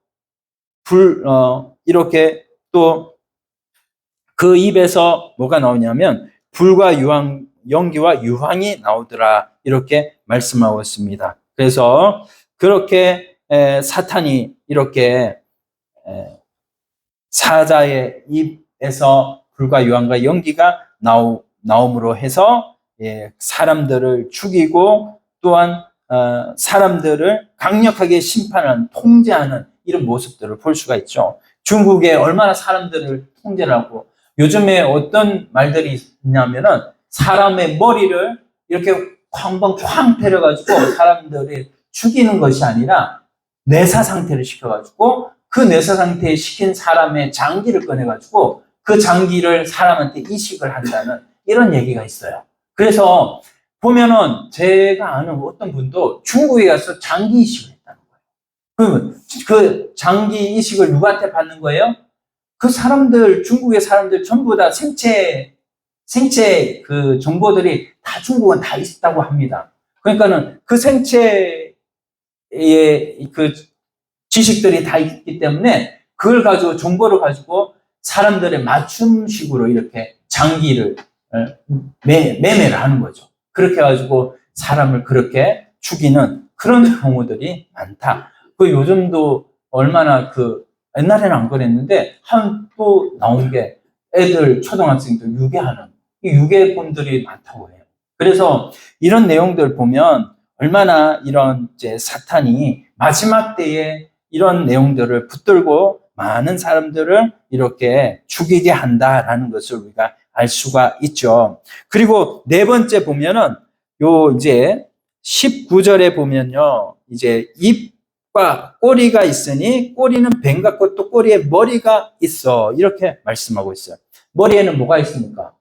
이렇게 또 그 입에서 뭐가 나오냐면 불과 연기와 유황이 나오더라, 이렇게 말씀하고 있습니다. 그래서 그렇게 사탄이 이렇게 사자의 입에서 불과 유황과 연기가 나옴으로 해서 사람들을 죽이고 또한 사람들을 강력하게 심판하는, 통제하는 이런 모습들을 볼 수가 있죠. 중국에 얼마나 사람들을 통제를 하고, 요즘에 어떤 말들이 있냐면은 사람의 머리를 이렇게 한번 쾅 때려가지고 사람들을 죽이는 것이 아니라 내사 상태를 시켜가지고 그 내사 상태에 시킨 사람의 장기를 꺼내가지고 그 장기를 사람한테 이식을 한다는 이런 얘기가 있어요. 그래서 보면은 제가 아는 어떤 분도 중국에 가서 장기 이식을 했다는 거예요. 그러면 그 장기 이식을 누구한테 받는 거예요? 그 사람들, 중국의 사람들 전부 다 생체 그 정보들이 다 중국은 다 있다고 합니다. 그러니까는 그 생체의 그 지식들이 다 있기 때문에 그걸 가지고, 정보를 가지고 사람들의 맞춤식으로 이렇게 장기를 매매를 하는 거죠. 그렇게 해가지고 사람을 그렇게 죽이는 그런 경우들이 많다. 요즘도 얼마나 옛날에는 안 그랬는데 또 나온 게 애들 초등학생들 유괴하는 이 유괴범들이 많다고 해요. 그래서 이런 내용들 보면 얼마나 이런 이제 사탄이 마지막 때에 이런 내용들을 붙들고 많은 사람들을 이렇게 죽이게 한다라는 것을 우리가 알 수가 있죠. 그리고 네 번째 보면은 이제 19절에 보면요. 이제 입과 꼬리가 있으니 꼬리는 뱀 같고 또 꼬리에 머리가 있어. 이렇게 말씀하고 있어요. 머리에는 뭐가 있습니까?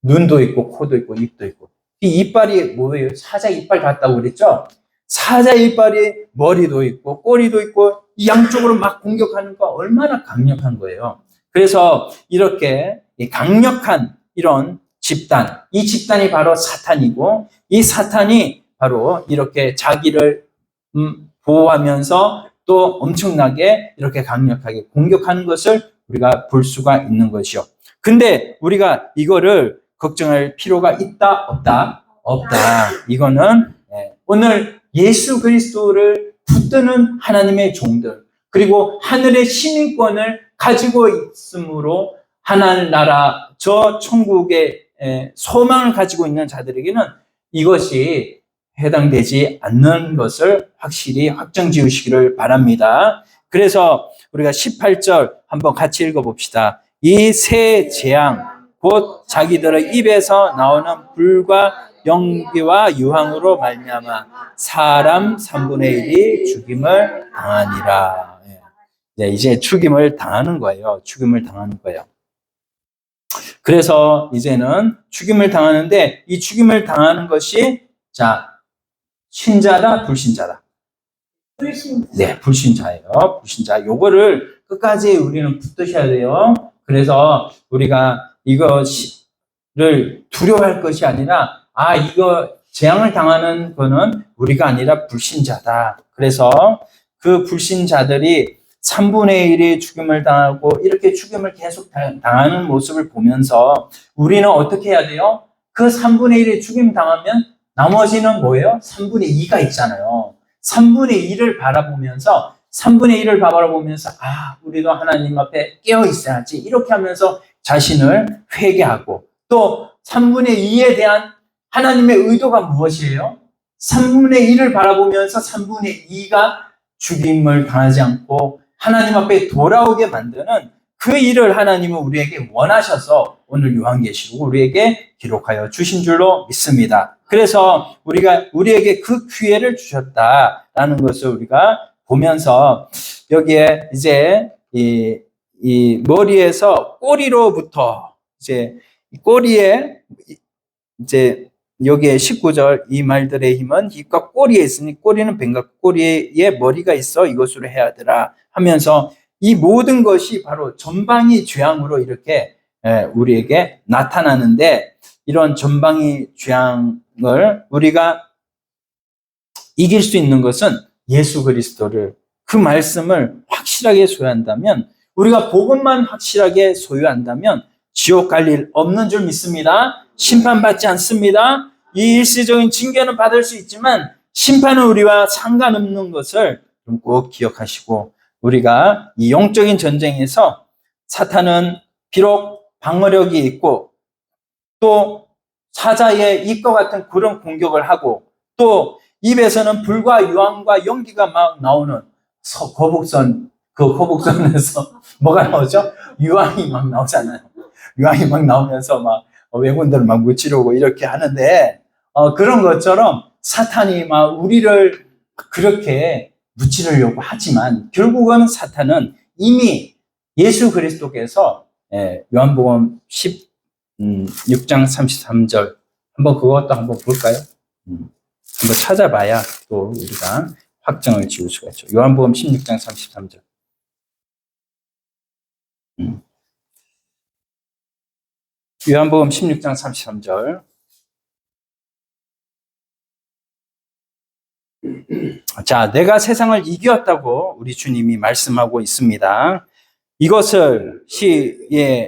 눈도 있고 코도 있고 입도 있고. 이 이빨이 뭐예요? 사자 이빨 같다고 그랬죠? 사자 이빨이 머리도 있고 꼬리도 있고 이 양쪽으로 막 공격하는 거 얼마나 강력한 거예요. 그래서 이렇게 강력한 이런 집단, 이 집단이 바로 사탄이고 이 사탄이 바로 이렇게 자기를 보호하면서 또 엄청나게 이렇게 강력하게 공격하는 것을 우리가 볼 수가 있는 것이요. 근데 우리가 이거를 걱정할 필요가 있다, 없다? 없다. 이거는 오늘 예수 그리스도를 붙드는 하나님의 종들, 그리고 하늘의 시민권을 가지고 있으므로 하나님 나라, 저 천국의 소망을 가지고 있는 자들에게는 이것이 해당되지 않는 것을 확실히 확정 지으시기를 바랍니다. 그래서 우리가 18절 한번 같이 읽어봅시다. 이 새 재앙, 곧 자기들의 입에서 나오는 불과 연기와 유황으로 말미암아 사람 3분의 1이 죽임을 당하니라. 이제 죽임을 당하는 거예요. 죽임을 당하는 거예요. 그래서 이제는 죽임을 당하는데 이 죽임을 당하는 것이 신자다, 불신자다. 네, 불신자예요. 불신자. 요거를 끝까지 우리는 붙드셔야 돼요. 그래서 우리가 이것을 두려워할 것이 아니라 이거 재앙을 당하는 거는 우리가 아니라 불신자다. 그래서 그 불신자들이 3분의 1의 죽임을 당하고 이렇게 죽임을 계속 당하는 모습을 보면서 우리는 어떻게 해야 돼요? 그 3분의 1의 죽임 당하면 나머지는 뭐예요? 3분의 2가 있잖아요. 3분의 2를 바라보면서 우리도 하나님 앞에 깨어 있어야지. 이렇게 하면서 자신을 회개하고 또 3분의 2에 대한 하나님의 의도가 무엇이에요? 3분의 1을 바라보면서 3분의 2가 죽임을 당하지 않고 하나님 앞에 돌아오게 만드는 그 일을 하나님은 우리에게 원하셔서 오늘 요한계시록 우리에게 기록하여 주신 줄로 믿습니다. 그래서 우리에게 그 기회를 주셨다라는 것을 우리가 보면서 여기에 이제 이 머리에서 꼬리로부터 이제 꼬리에 이제 여기에 19절 이 말들의 힘은 입과 꼬리에 있으니 꼬리는 뱀과 꼬리에 머리가 있어 이것으로 해야 하더라 하면서 이 모든 것이 바로 전방위 죄앙으로 이렇게 우리에게 나타나는데 이런 전방위 죄앙을 우리가 이길 수 있는 것은 예수 그리스도를 그 말씀을 확실하게 소유한다면 우리가 복음만 확실하게 소유한다면 지옥 갈 일 없는 줄 믿습니다. 심판받지 않습니다. 이 일시적인 징계는 받을 수 있지만 심판은 우리와 상관없는 것을 좀 꼭 기억하시고 우리가 이 영적인 전쟁에서 사탄은 비록 방어력이 있고 또 사자의 입과 같은 그런 공격을 하고 또 입에서는 불과 유황과 연기가 막 나오는 거북선, 그 거북선에서 뭐가 나오죠? 유황이 막 나오잖아요. 유황이 막 나오면서 막 왜군들을 막 무찌르고 이렇게 하는데 그런 것처럼 사탄이 막 우리를 그렇게 무찌르려고 하지만 결국은 사탄은 이미 예수 그리스도께서 요한복음 16장 33절 한번 그것도 한번 볼까요? 한번 찾아봐야 또 우리가 확정을 지을 수가 있죠. 요한복음 16장 33절. 요한복음 16장 33절. 자, 내가 세상을 이겼다고 우리 주님이 말씀하고 있습니다. 이것을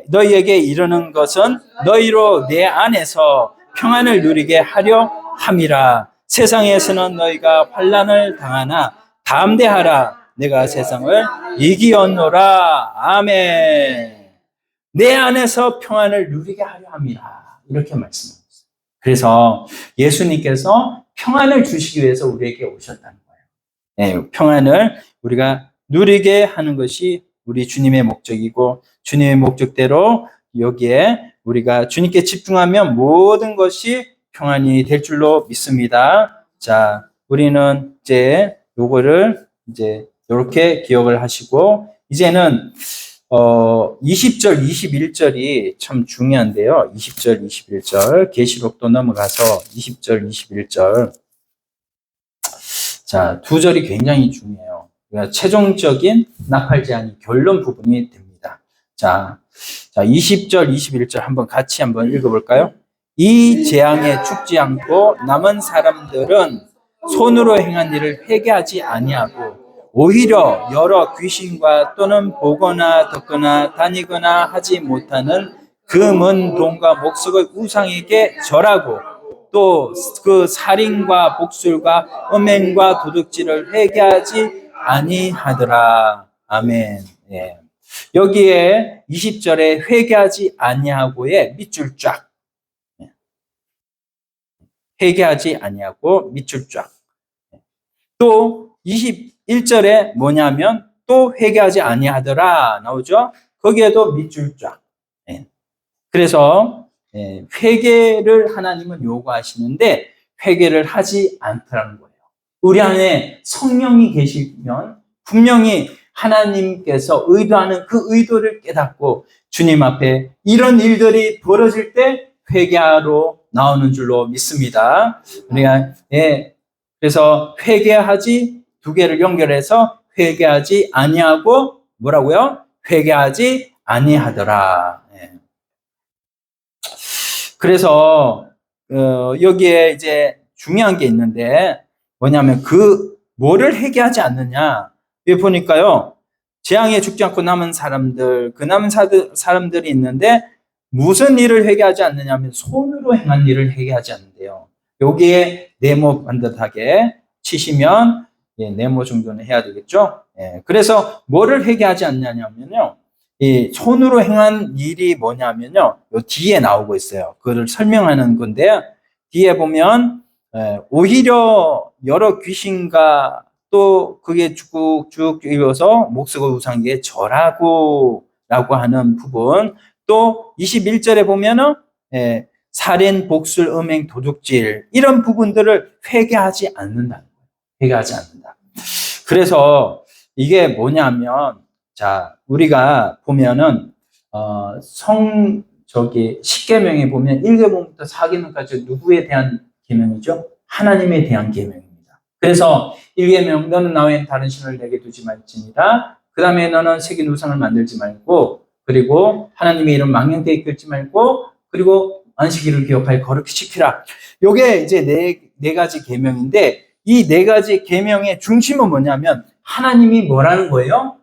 너희에게 이르는 것은 너희로 내 안에서 평안을 누리게 하려 함이라. 세상에서는 너희가 환난을 당하나 담대하라. 내가 세상을 이기었노라. 아멘. 내 안에서 평안을 누리게 하려 합니다. 이렇게 말씀합니다. 그래서 예수님께서 평안을 주시기 위해서 우리에게 오셨다는 거예요. 네, 평안을 우리가 누리게 하는 것이 우리 주님의 목적이고, 주님의 목적대로 여기에 우리가 주님께 집중하면 모든 것이 평안이 될 줄로 믿습니다. 자, 우리는 이제 요거를 이제 이렇게 기억을 하시고, 이제는 20절, 21절이 참 중요한데요. 20절, 21절 계시록도 넘어가서 20절, 21절. 자, 두 절이 굉장히 중요해요. 그러니까 최종적인 나팔 제한이 결론 부분이 됩니다. 자, 20절, 21절 한번 같이 한번 읽어볼까요? 이 재앙에 죽지 않고 남은 사람들은 손으로 행한 일을 회개하지 아니하고 오히려 여러 귀신과 또는 보거나 듣거나 다니거나 하지 못하는 금은 돈과 목석의 우상에게 절하고 또 그 살인과 복술과 음행과 도둑질을 회개하지 아니하더라. 아멘. 예. 여기에 20절에 회개하지 아니하고의 밑줄 쫙. 회개하지 아니하고 밑줄 쫙. 또 21절에 뭐냐면 또 회개하지 아니하더라 나오죠. 거기에도 밑줄 쫙. 그래서 회개를 하나님은 요구하시는데 회개를 하지 않더라는 거예요. 우리 안에 성령이 계시면 분명히 하나님께서 의도하는 그 의도를 깨닫고 주님 앞에 이런 일들이 벌어질 때 회개하러 나오는 줄로 믿습니다. 우리가 그래서 회개하지 두 개를 연결해서 회개하지 아니하고 뭐라고요? 회개하지 아니하더라. 그래서 여기에 이제 중요한 게 있는데 뭐냐면 뭐를 회개하지 않느냐. 여기 보니까요. 재앙에 죽지 않고 남은 사람들, 그 남은 사람들이 있는데 무슨 일을 회개하지 않느냐면 손으로 행한 일을 회개하지 않는데요. 여기에 네모 반듯하게 치시면 네모 정도는 해야 되겠죠. 그래서 뭐를 회개하지 않느냐면요. 이 손으로 행한 일이 뭐냐면요. 요 뒤에 나오고 있어요. 그거를 설명하는 건데요. 뒤에 보면 오히려 여러 귀신과 또 그게 쭉쭉 이어서 목석의 우상에게 절하고 라고 하는 부분. 또 21절에 보면은 살인, 복술, 음행, 도둑질 이런 부분들을 회개하지 않는다. 회개하지 않는다. 그래서 이게 뭐냐면 자, 우리가 보면은 십계명에 보면 1계명부터 4계명까지 누구에 대한 계명이죠? 하나님에 대한 계명입니다. 그래서 1계명 너는 나 외엔 다른 신을 내게 두지 말지니라. 그 다음에 너는 새긴 우상을 만들지 말고 그리고 하나님의 이름 망령되이 이끌지 말고 그리고 안식일을 기억하여 거룩히 지키라. 요게 이제 네 가지 계명인데 이 네 가지 계명의 중심은 뭐냐면 하나님이 뭐라는 거예요?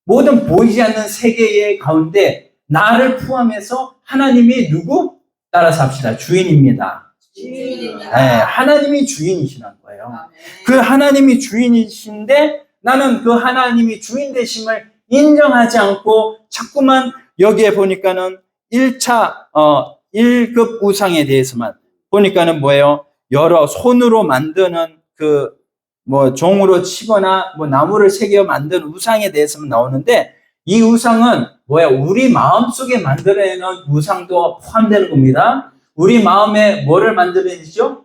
모든 보이지 않는 세계의 가운데 나를 포함해서 하나님이 누구? 따라서 합시다. 주인입니다. 주인입니다. 하나님이 주인이시라는 거예요. 그 하나님이 주인이신데 나는 그 하나님이 주인 되심을 인정하지 않고 자꾸만 여기에 보니까는 1급 우상에 대해서만 보니까는 뭐예요? 여러 손으로 만드는 종으로 치거나 나무를 새겨 만든 우상에 대해서만 나오는데 이 우상은 뭐야? 우리 마음속에 만들어내는 우상도 포함되는 겁니다. 우리 마음에 뭐를 만들어내죠?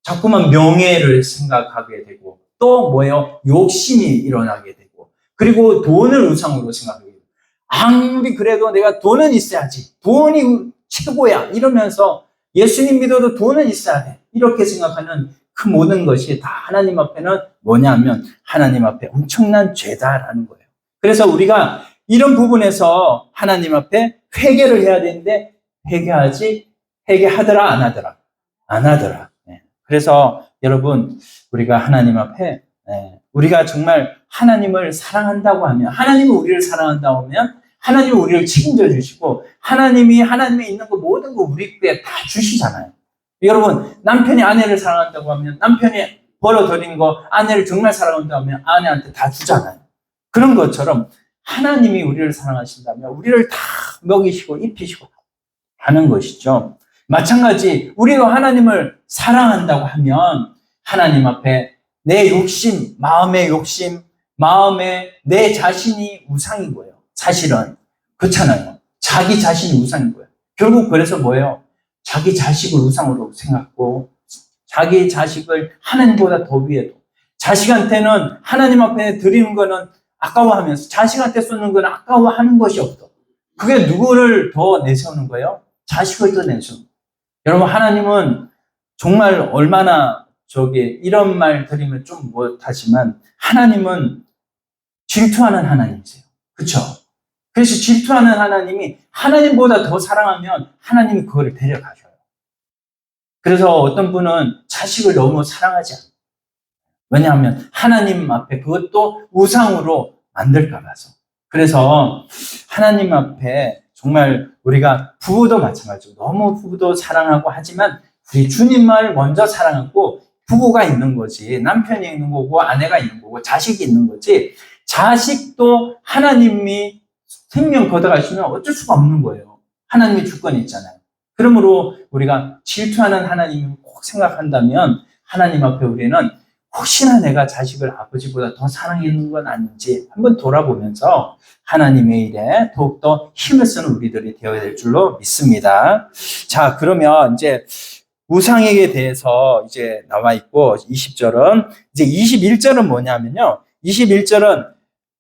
자꾸만 명예를 생각하게 되고 또 뭐예요? 욕심이 일어나게 되고 그리고 돈을 우상으로 생각하게 되고 아무리 그래도 내가 돈은 있어야지. 돈이 최고야. 이러면서 예수님 믿어도 돈은 있어야 돼. 이렇게 생각하는 그 모든 것이 다 하나님 앞에는 뭐냐면 하나님 앞에 엄청난 죄다라는 거예요. 그래서 우리가 이런 부분에서 하나님 앞에 회개를 해야 되는데 회개하더라 안 하더라? 안 하더라. 그래서 여러분 우리가 하나님 앞에 우리가 정말 하나님을 사랑한다고 하면 하나님이 우리를 사랑한다고 하면 하나님이 우리를 책임져 주시고 하나님이 하나님에 있는 거 모든 거 우리께 다 주시잖아요. 여러분 남편이 아내를 사랑한다고 하면 남편이 벌어들인 거 아내를 정말 사랑한다고 하면 아내한테 다 주잖아요. 그런 것처럼 하나님이 우리를 사랑하신다면 우리를 다 먹이시고 입히시고 하는 것이죠. 마찬가지 우리가 하나님을 사랑한다고 하면 하나님 앞에 내 욕심, 마음에 내 자신이 우상인 거예요. 사실은 그렇잖아요. 자기 자신이 우상인 거예요. 결국 그래서 뭐예요? 자기 자식을 우상으로 생각하고 자기 자식을 하나님보다 더 위에도 자식한테는 하나님 앞에 드리는 거는 아까워하면서 자식한테 쏟는 거는 아까워하는 것이 없어. 그게 누구를 더 내세우는 거예요? 자식을 더 내세우는 거예요. 여러분 하나님은 정말 얼마나 이런 말 드리면 좀 못하지만 하나님은 질투하는 하나님이세요. 그렇죠? 그래서 질투하는 하나님이 하나님보다 더 사랑하면 하나님이 그거를 데려가셔요. 그래서 어떤 분은 자식을 너무 사랑하지 않아요. 왜냐하면 하나님 앞에 그것도 우상으로 만들까 봐서. 그래서 하나님 앞에 정말 우리가 부부도 마찬가지고 너무 부부도 사랑하고 하지만 우리 주님을 먼저 사랑하고 부부가 있는 거지 남편이 있는 거고 아내가 있는 거고 자식이 있는 거지 자식도 하나님이 생명 걷어가시면 어쩔 수가 없는 거예요. 하나님의 주권이 있잖아요. 그러므로 우리가 질투하는 하나님을 꼭 생각한다면 하나님 앞에 우리는 혹시나 내가 자식을 아버지보다 더 사랑했는 건 아닌지 한번 돌아보면서 하나님의 일에 더욱더 힘을 쓰는 우리들이 되어야 될 줄로 믿습니다. 자, 그러면 이제 우상에게 대해서 이제 나와 있고 20절은 이제 21절은 뭐냐면요. 21절은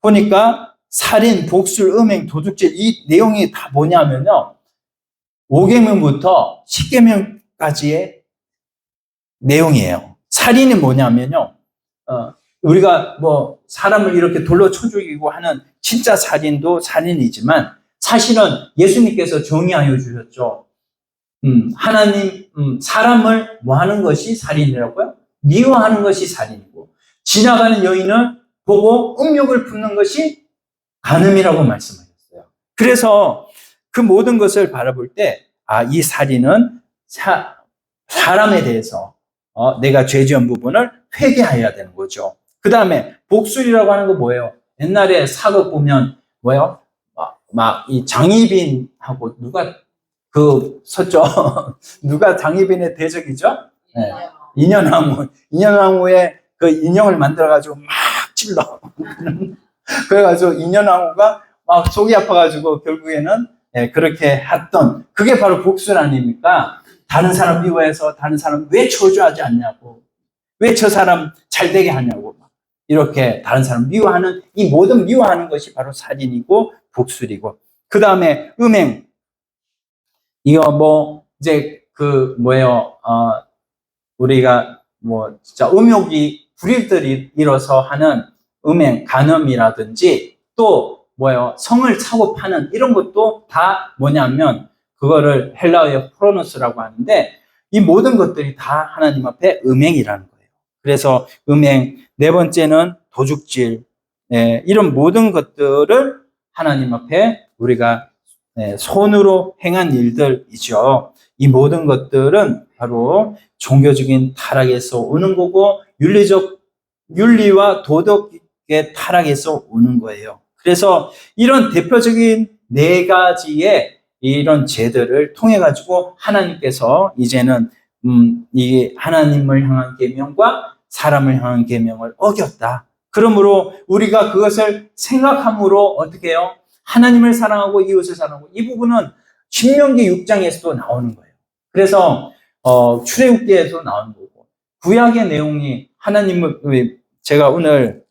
보니까 살인, 복술, 음행, 도둑질 이 내용이 다 뭐냐면요. 5계명부터 10계명까지의 내용이에요. 살인이 뭐냐면요. 우리가 뭐 사람을 이렇게 돌로 쳐 죽이고 하는 진짜 살인도 살인이지만 사실은 예수님께서 정의하여 주셨죠. 하나님, 사람을 뭐 하는 것이 살인이라고요? 미워하는 것이 살인이고, 지나가는 여인을 보고 음욕을 품는 것이 간음이라고 말씀하셨어요. 그래서 그 모든 것을 바라볼 때, 이 살인은 사람에 대해서 내가 죄 지은 부분을 회개해야 되는 거죠. 그 다음에 복술이라고 하는 거 뭐예요? 옛날에 사극 보면 뭐예요? 막 이 장희빈하고 누가 섰죠? 누가 장희빈의 대적이죠? 네. 인현왕후의 그 인형을 만들어가지고 막 찔러. 그래가지고 인현왕후가 막 속이 아파가지고 결국에는 그렇게 했던 그게 바로 복술 아닙니까? 다른 사람 미워해서 다른 사람 왜 저주하지 않냐고, 왜 저 사람 잘 되게 하냐고, 이렇게 다른 사람 미워하는 이 모든 미워하는 것이 바로 살인이고 복술이고, 그 다음에 음행. 이거 뭐 이제 우리가 뭐 진짜 음욕이 불일들이 일어서 하는 음행, 간음이라든지 또 성을 사고 파는 이런 것도 다 뭐냐면 그거를 헬라어의 프로노스라고 하는데 이 모든 것들이 다 하나님 앞에 음행이라는 거예요. 그래서 음행, 네 번째는 도둑질, 이런 모든 것들을 하나님 앞에 우리가 손으로 행한 일들이죠. 이 모든 것들은 바로 종교적인 타락에서 오는 거고 윤리와 도덕의 타락에서 오는 거예요. 그래서 이런 대표적인 네 가지의 이런 죄들을 통해 가지고 하나님께서 이제는 이 하나님을 향한 계명과 사람을 향한 계명을 어겼다. 그러므로 우리가 그것을 생각함으로 어떻게 해요? 하나님을 사랑하고 이웃을 사랑하고 이 부분은 신명기 6장에서도 나오는 거예요. 그래서 출애굽기에서 나오는 거고 구약의 내용이 하나님을 제가 오늘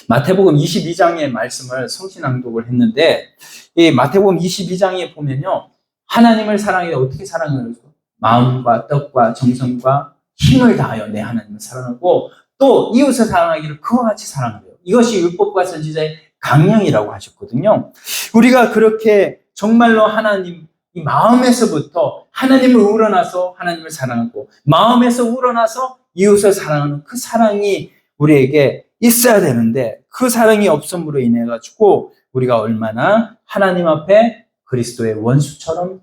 마태복음 22장의 말씀을 성신낭독을 했는데 이 마태복음 22장에 보면요. 하나님을 사랑해 어떻게 사랑해요? 마음과 뜻과 정성과 힘을 다하여 내 하나님을 사랑하고 또 이웃을 사랑하기를 그와 같이 사랑하래요. 이것이 율법과 선지자의 강령이라고 하셨거든요. 우리가 그렇게 정말로 하나님 이 마음에서부터 하나님을 우러나서 하나님을 사랑하고 마음에서 우러나서 이웃을 사랑하는 그 사랑이 우리에게 있어야 되는데 그 사랑이 없음으로 인해 가지고 우리가 얼마나 하나님 앞에 그리스도의 원수처럼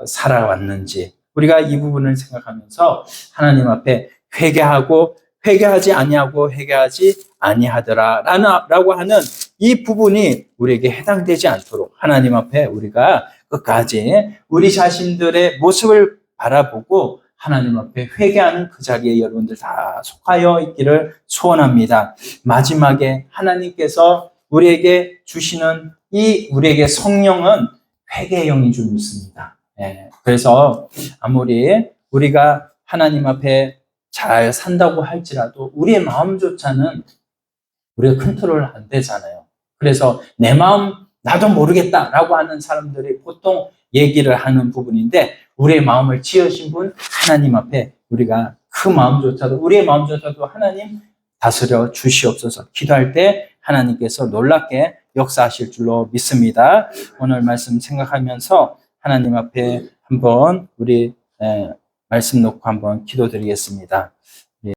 살아왔는지 우리가 이 부분을 생각하면서 하나님 앞에 회개하지 아니하고 회개하지 아니하더라 라고 하는 이 부분이 우리에게 해당되지 않도록 하나님 앞에 우리가 끝까지 우리 자신들의 모습을 바라보고 하나님 앞에 회개하는 그 자리에 여러분들 다 속하여 있기를 소원합니다. 마지막에 하나님께서 우리에게 주시는 이 우리에게 성령은 회개의 영인 줄 믿습니다. 그래서 아무리 우리가 하나님 앞에 잘 산다고 할지라도 우리의 마음조차는 우리가 컨트롤 안 되잖아요. 그래서 내 마음 나도 모르겠다라고 하는 사람들이 보통 얘기를 하는 부분인데 우리의 마음을 지으신 분 하나님 앞에 우리가 그 마음조차도 우리의 마음조차도 하나님 다스려 주시옵소서. 기도할 때 하나님께서 놀랍게 역사하실 줄로 믿습니다. 오늘 말씀 생각하면서 하나님 앞에 한번 우리 말씀 놓고 한번 기도드리겠습니다.